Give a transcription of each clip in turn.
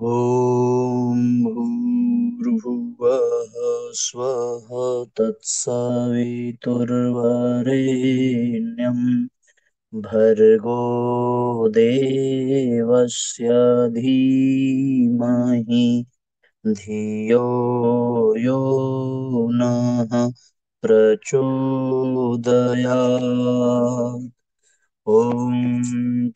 ॐ भूर्भुवः स्वः तत्सवितुर्वरेण्यं भर्गो देवस्य धीमहि धियो यो नः प्रचोदयात्। ॐ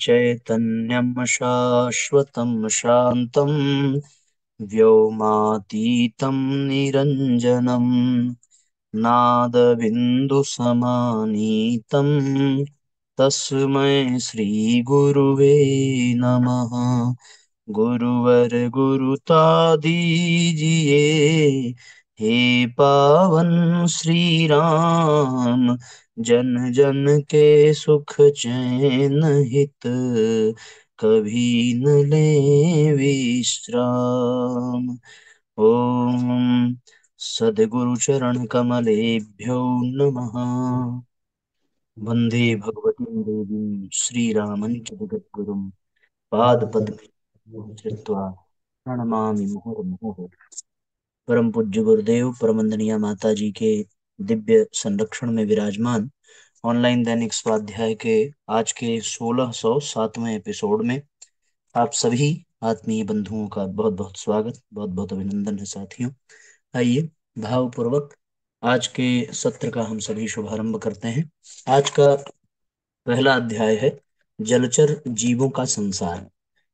चैतन्यं शाश्वतं शान्तं व्योमातीतं निरञ्जनं नादबिन्दुसमानीतं तस्मै श्रीगुरुवे नमः। गुरुवर गुरुता दीजिए, हे पावन श्री राम। जन जन के सुख चैन हित कभी न ले विश्राम। ओम सद्गुरु चरण कमलेभ्यो नमः। वंदे भगवतीं देवीं श्रीरामं च जगद्गुरुं पादपद्मे धृत्वा प्रणमामि मुहुर्मुहुः। परम पूज्य गुरुदेव परमंदनीय माता जी के दिव्य संरक्षण में विराजमान ऑनलाइन दैनिक स्वाध्याय के आज के 1607वें एपिसोड में आप सभी आत्मीय बंधुओं का बहुत बहुत स्वागत, बहुत बहुत अभिनंदन है साथियों। आइए भावपूर्वक आज के सत्र का हम सभी शुभारंभ करते हैं। आज का पहला अध्याय है जलचर जीवों का संसार।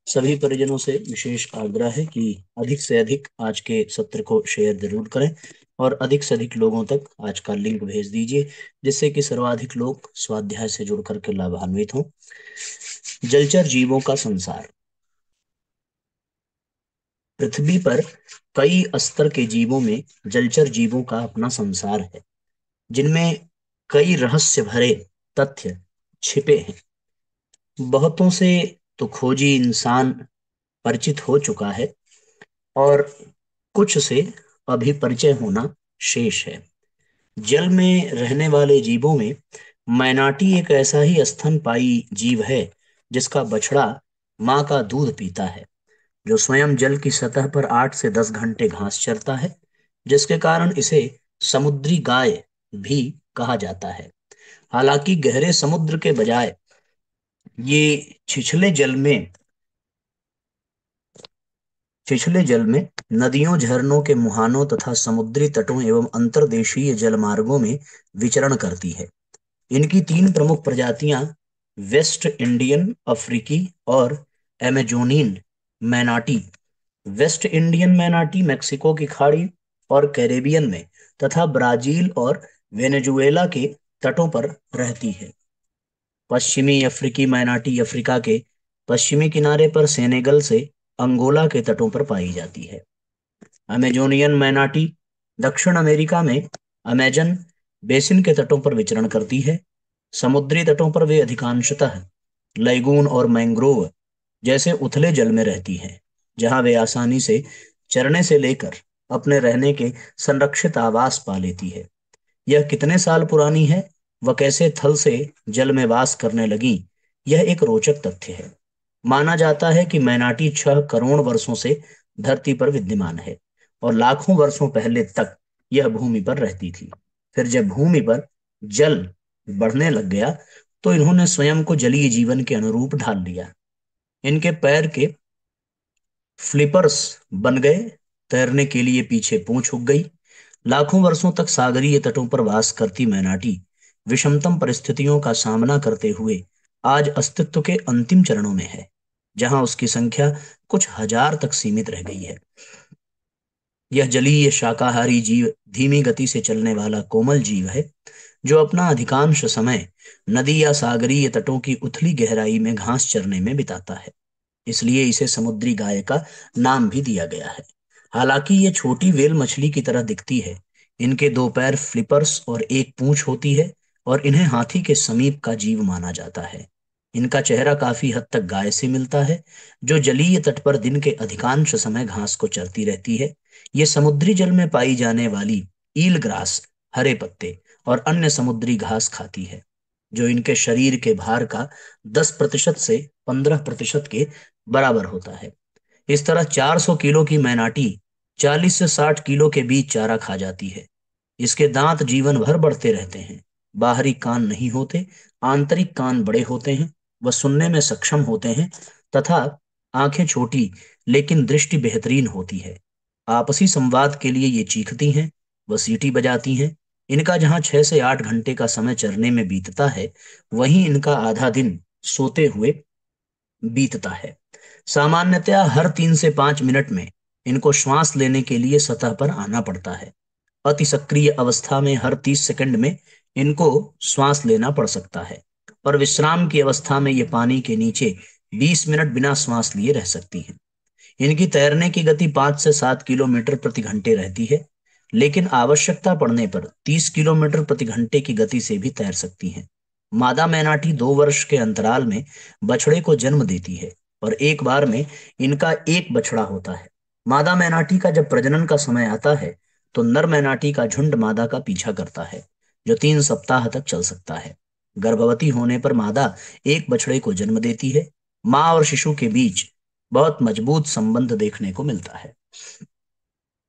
सभी परिजनों से विशेष आग्रह है कि अधिक से अधिक आज के सत्र को शेयर जरूर करें और अधिक से अधिक लोगों तक आज का लिंक भेज दीजिए, जिससे कि सर्वाधिक लोग स्वाध्याय से जुड़ करके लाभान्वित हों। जलचर जीवों का संसार। पृथ्वी पर कई स्तर के जीवों में जलचर जीवों का अपना संसार है, जिनमें कई रहस्य भरे तथ्य छिपे हैं। बहुतों से तो खोजी इंसान परिचित हो चुका है और कुछ से अभी परिचय होना शेष है। जल में रहने वाले जीवों में मैनाटी एक ऐसा ही स्तनपायी जीव है जिसका बछड़ा माँ का दूध पीता है, जो स्वयं जल की सतह पर 8 से 10 घंटे घास चरता है, जिसके कारण इसे समुद्री गाय भी कहा जाता है। हालांकि गहरे समुद्र के बजाय ये छिछले जल में छिछले जल में नदियों, झरनों के मुहानों तथा समुद्री तटों एवं अंतर्देशीय जलमार्गों में विचरण करती है। इनकी 3 प्रमुख प्रजातियां वेस्ट इंडियन, अफ्रीकी और Amazonian manatee. West Indian manatee Mexico की खाड़ी और कैरेबियन में तथा ब्राजील और वेनेजुएला के तटों पर रहती है। पश्चिमी अफ्रीकी मैनाटी अफ्रीका के पश्चिमी किनारे पर सेनेगल से अंगोला के तटों पर पाई जाती है। अमेजोनियन मैनाटी दक्षिण अमेरिका में अमेजन बेसिन के तटों पर विचरण करती है। समुद्री तटों पर वे अधिकांशतः लैगून और मैंग्रोव जैसे उथले जल में रहती है, जहां वे आसानी से चरने से लेकर अपने रहने के संरक्षित आवास पा लेती है। यह कितने साल पुरानी है, वह कैसे थल से जल में वास करने लगी, यह एक रोचक तथ्य है। माना जाता है कि मैनाटी 6 करोड़ वर्षों से धरती पर विद्यमान है और लाखों वर्षों पहले तक यह भूमि पर रहती थी। फिर जब भूमि पर जल बढ़ने लग गया तो इन्होंने स्वयं को जलीय जीवन के अनुरूप ढाल लिया। इनके पैर के फ्लिपर्स बन गए, तैरने के लिए पीछे पूंछ उग गई। लाखों वर्षों तक सागरीय तटों पर वास करती मैनाटी विषमतम परिस्थितियों का सामना करते हुए आज अस्तित्व के अंतिम चरणों में है, जहां उसकी संख्या कुछ हजार तक सीमित रह गई है। यह जलीय शाकाहारी जीव धीमी गति से चलने वाला कोमल जीव है, जो अपना अधिकांश समय नदी या सागरीय तटों की उथली गहराई में घास चरने में बिताता है। इसलिए इसे समुद्री गाय का नाम भी दिया गया है। हालांकि ये छोटी व्हेल मछली की तरह दिखती है। इनके 2 पैर फ्लिपर्स और एक पूंछ होती है और इन्हें हाथी के समीप का जीव माना जाता है। इनका चेहरा काफी हद तक गाय से मिलता है, जो जलीय तट पर दिन के अधिकांश समय घास को चरती रहती है। ये समुद्री जल में पाई जाने वाली ईल ग्रास, हरे पत्ते और अन्य समुद्री घास खाती है, जो इनके शरीर के भार का 10% से 15% के बराबर होता है। इस तरह 400 किलो की मैनाटी 40 से 60 किलो के बीच चारा खा जाती है। इसके दांत जीवन भर बढ़ते रहते हैं। बाहरी कान नहीं होते, आंतरिक कान बड़े होते हैं। वह सुनने में सक्षम होते हैं तथा आंखें छोटी लेकिन दृष्टि बेहतरीन होती है। आपसी संवाद के लिए ये चीखती हैं, वह सीटी बजाती हैं। इनका जहां 6 से 8 घंटे का समय चरने में बीतता है, वहीं इनका आधा दिन सोते हुए बीतता है। सामान्यतया हर 3 से 5 मिनट में इनको श्वास लेने के लिए सतह पर आना पड़ता है। अति सक्रिय अवस्था में हर 30 सेकंड में इनको श्वास लेना पड़ सकता है और विश्राम की अवस्था में ये पानी के नीचे 20 मिनट बिना श्वास लिए रह सकती हैं। इनकी तैरने की गति 5 से 7 किलोमीटर प्रति घंटे रहती है, लेकिन आवश्यकता पड़ने पर 30 किलोमीटर प्रति घंटे की गति से भी तैर सकती हैं। मादा मैनाटी 2 वर्ष के अंतराल में बछड़े को जन्म देती है और एक बार में इनका एक बछड़ा होता है। मादा मैनाटी का जब प्रजनन का समय आता है तो नर मैनाटी का झुंड मादा का पीछा करता है, जो 3 सप्ताह तक चल सकता है। गर्भवती होने पर मादा एक बछड़े को जन्म देती है। माँ और शिशु के बीच बहुत मजबूत संबंध देखने को मिलता है।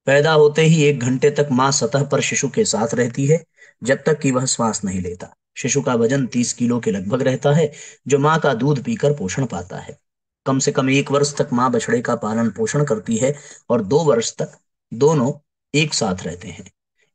पैदा होते ही 1 घंटे तक मां सतह पर शिशु के साथ रहती है, जब तक कि वह श्वास नहीं लेता। शिशु का वजन 30 किलो के लगभग रहता है, जो मां का दूध पीकर पोषण पाता है। कम से कम 1 वर्ष तक मां बछड़े का पालन पोषण करती है और 2 वर्ष तक दोनों एक साथ रहते हैं।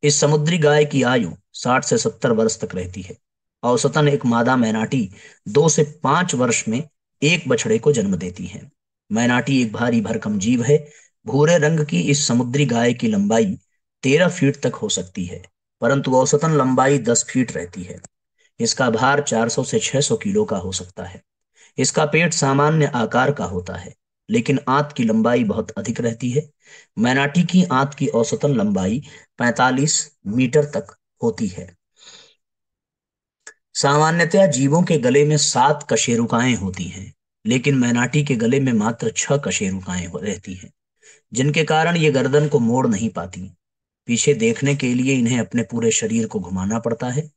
इस समुद्री गाय की आयु 60 से 70 वर्ष तक रहती है। औसतन एक मादा मैनाटी 2 से 5 वर्ष में एक बछड़े को जन्म देती है। मैनाटी एक भारी भरकम जीव है। भूरे रंग की इस समुद्री गाय की लंबाई 13 फीट तक हो सकती है, परंतु औसतन लंबाई 10 फीट रहती है। इसका भार 400 से 600 किलो का हो सकता है। इसका पेट सामान्य आकार का होता है, लेकिन आंत की लंबाई बहुत अधिक रहती है। मैनाटी की आंत की औसतन लंबाई 45 मीटर तक होती है। सामान्यतया जीवों के गले में 7 कशेरुकाएं होती हैं, लेकिन मैनाटी के गले में मात्र 6 कशेरुकाएं रहती हैं, जिनके कारण ये गर्दन को मोड़ नहीं पाती। पीछे देखने के लिए इन्हें अपने पूरे शरीर को घुमाना पड़ता है।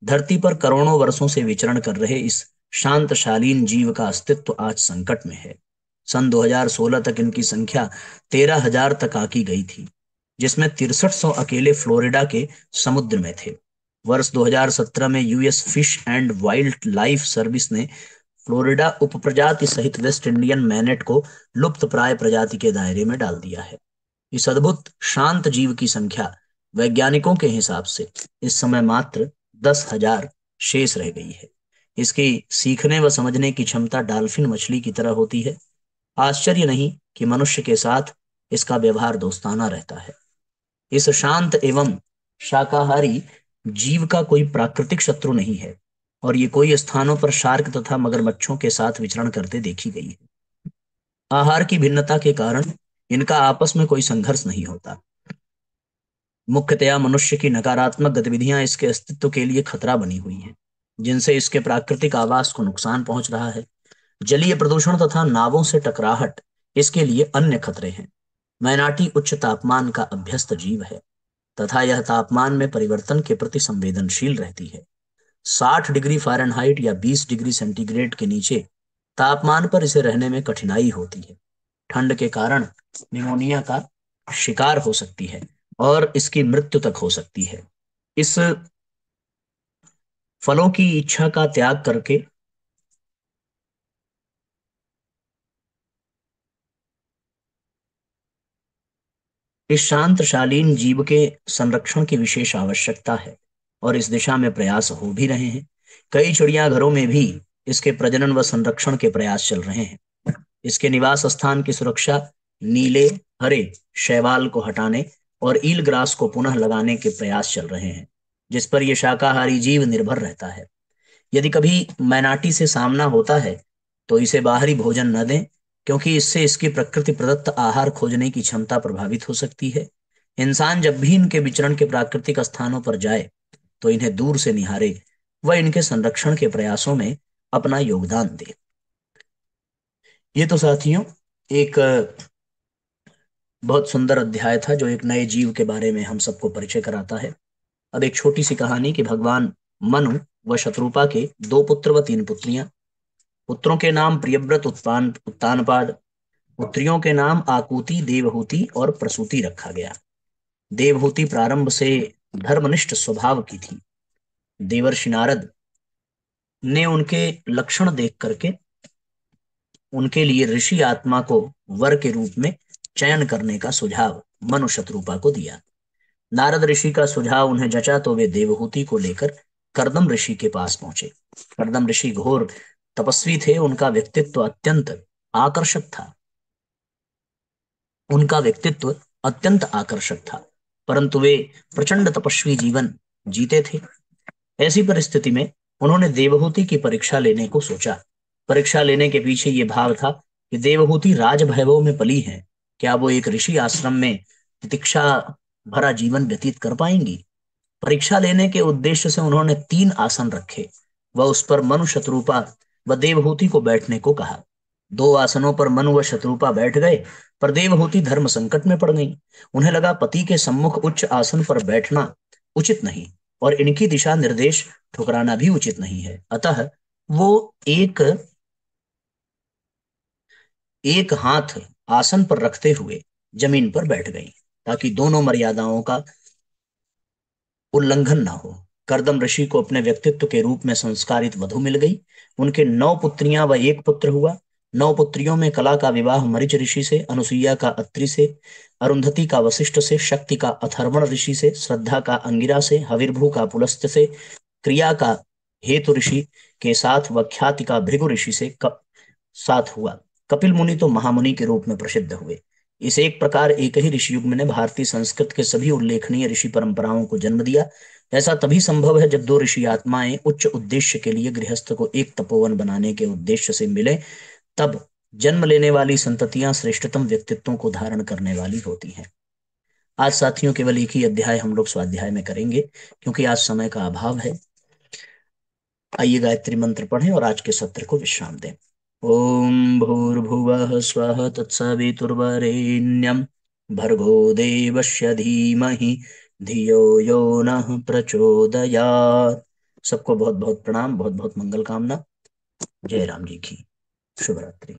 धरती पर करोड़ों वर्षों से विचरण कर रहे इस शांत शालीन जीव का अस्तित्व आज संकट में है। सन 2016 तक इनकी संख्या 13,000 तक आकी गई थी, जिसमें 6300 अकेले फ्लोरिडा के समुद्र में थे। वर्ष 2017 में US fish and wild life service ने फ्लोरिडा उपप्रजाति सहित वेस्ट इंडियन मैनेट को लुप्त प्राय प्रजाति के दायरे में डाल दिया है। इस अद्भुत शांत जीव की संख्या वैज्ञानिकों के हिसाब से इस समय मात्र 10,000 शेष रह गई है। इसकी सीखने व समझने की क्षमता डॉल्फिन मछली की तरह होती है। आश्चर्य नहीं कि मनुष्य के साथ इसका व्यवहार दोस्ताना रहता है। इस शांत एवं शाकाहारी जीव का कोई प्राकृतिक शत्रु नहीं है और ये कई स्थानों पर शार्क तथा मगरमच्छों के साथ विचरण करते देखी गई है। आहार की भिन्नता के कारण इनका आपस में कोई संघर्ष नहीं होता। मुख्यतया मनुष्य की नकारात्मक गतिविधियां इसके अस्तित्व के लिए खतरा बनी हुई हैं, जिनसे इसके प्राकृतिक आवास को नुकसान पहुंच रहा है। जलीय प्रदूषण तथा नावों से टकराहट इसके लिए अन्य खतरे हैं। मैनाटी उच्च तापमान का अभ्यस्त जीव है तथा यह तापमान में परिवर्तन के प्रति संवेदनशील रहती है। 60 डिग्री फ़ारेनहाइट या 20 डिग्री सेंटीग्रेड के नीचे तापमान पर इसे रहने में कठिनाई होती है। ठंड के कारण निमोनिया का शिकार हो सकती है और इसकी मृत्यु तक हो सकती है। इस फलों की इच्छा का त्याग करके इस शांत शालीन जीव के संरक्षण की विशेष आवश्यकता है और इस दिशा में प्रयास हो भी रहे हैं। कई चिड़ियाघरों में भी इसके प्रजनन व संरक्षण के प्रयास चल रहे हैं। इसके निवास स्थान की सुरक्षा, नीले हरे शैवाल को हटाने और ईल ग्रास को पुनः लगाने के प्रयास चल रहे हैं, जिस पर यह शाकाहारी जीव निर्भर रहता है। यदि कभी मैनाटी से सामना होता है तो इसे बाहरी भोजन न दें, क्योंकि इससे इसकी प्रकृति प्रदत्त आहार खोजने की क्षमता प्रभावित हो सकती है। इंसान जब भी इनके विचरण के प्राकृतिक स्थानों पर जाए तो इन्हें दूर से निहारे व इनके संरक्षण के प्रयासों में अपना योगदान दे। ये तो साथियों एक बहुत सुंदर अध्याय था, जो एक नए जीव के बारे में हम सबको परिचय कराता है। अब एक छोटी सी कहानी कि भगवान मनु व शत्रुपा के 2 पुत्र व 3 पुत्रियां। पुत्रों के नाम प्रियव्रत, उत्तानपाद, पुत्रियों के नाम आकुति, देवहूति और प्रसूति रखा गया। देवहूति प्रारंभ से धर्मनिष्ठ स्वभाव की थी। देवर्षि नारद ने उनके लक्षण देख करके उनके लिए ऋषि आत्मा को वर के रूप में चयन करने का सुझाव मनु शत्रुपा को दिया। नारद ऋषि का सुझाव उन्हें जचा तो वे देवहूति को लेकर कर्दम ऋषि के पास पहुंचे। कर्दम ऋषि घोर तपस्वी थे। उनका व्यक्तित्व अत्यंत आकर्षक था, परंतु वे प्रचंड तपस्वी जीवन जीते थे। ऐसी परिस्थिति में उन्होंने देवहूति की परीक्षा लेने को सोचा। परीक्षा लेने के पीछे ये भाव था कि देवहूति राजभैभव में पली है, क्या वो एक ऋषि आश्रम में प्रतीक्षा भरा जीवन व्यतीत कर पाएंगी। परीक्षा लेने के उद्देश्य से उन्होंने 3 आसन रखे। वह उस पर मनु, शत्रुपा व देवहूति को बैठने को कहा। 2 आसनों पर मनु व शत्रुपा बैठ गए, पर देवहूति धर्म संकट में पड़ गई। उन्हें लगा पति के सम्मुख उच्च आसन पर बैठना उचित नहीं और इनकी दिशा निर्देश ठुकराना भी उचित नहीं है। अतः वो एक हाथ आसन पर रखते हुए जमीन पर बैठ गई, ताकि दोनों मर्यादाओं का उल्लंघन न हो। कर्दम ऋषि को अपने व्यक्तित्व के रूप में संस्कारित वधु मिल गई। उनके 9 पुत्रियां व 1 पुत्र हुआ। 9 पुत्रियों में कला का विवाह मरीच ऋषि से, अनुसुईया का अत्रि से, अरुंधति का वशिष्ठ से, शक्ति का अथर्वण ऋषि से, श्रद्धा का अंगिरा से, हविर्भू का पुलस्त्य से, क्रिया का हेतु ऋषि के साथ व ख्याति का भृगु ऋषि से साथ हुआ। कपिल मुनि तो महामुनि के रूप में प्रसिद्ध हुए। इस एक प्रकार एक ही ऋषि युग ने भारतीय संस्कृत के सभी उल्लेखनीय ऋषि परंपराओं को जन्म दिया। ऐसा तभी संभव है जब 2 ऋषि आत्माएं उच्च उद्देश्य के लिए गृहस्थ को एक तपोवन बनाने के उद्देश्य से मिले, तब जन्म लेने वाली संततियां श्रेष्ठतम व्यक्तित्वों को धारण करने वाली होती हैं। आज साथियों केवल एक ही अध्याय हम लोग स्वाध्याय में करेंगे, क्योंकि आज समय का अभाव है। आइए गायत्री मंत्र पढ़ें और आज के सत्र को विश्राम दें। ओम भूर्भुवः स्वः तत्सवितुर्वरेण्यं भर्गो देवस्य धीमहि धियो यो नः प्रचोदयात्। सबको बहुत बहुत प्रणाम, बहुत बहुत मंगल कामना। जय राम जी की शुभ रात्रि।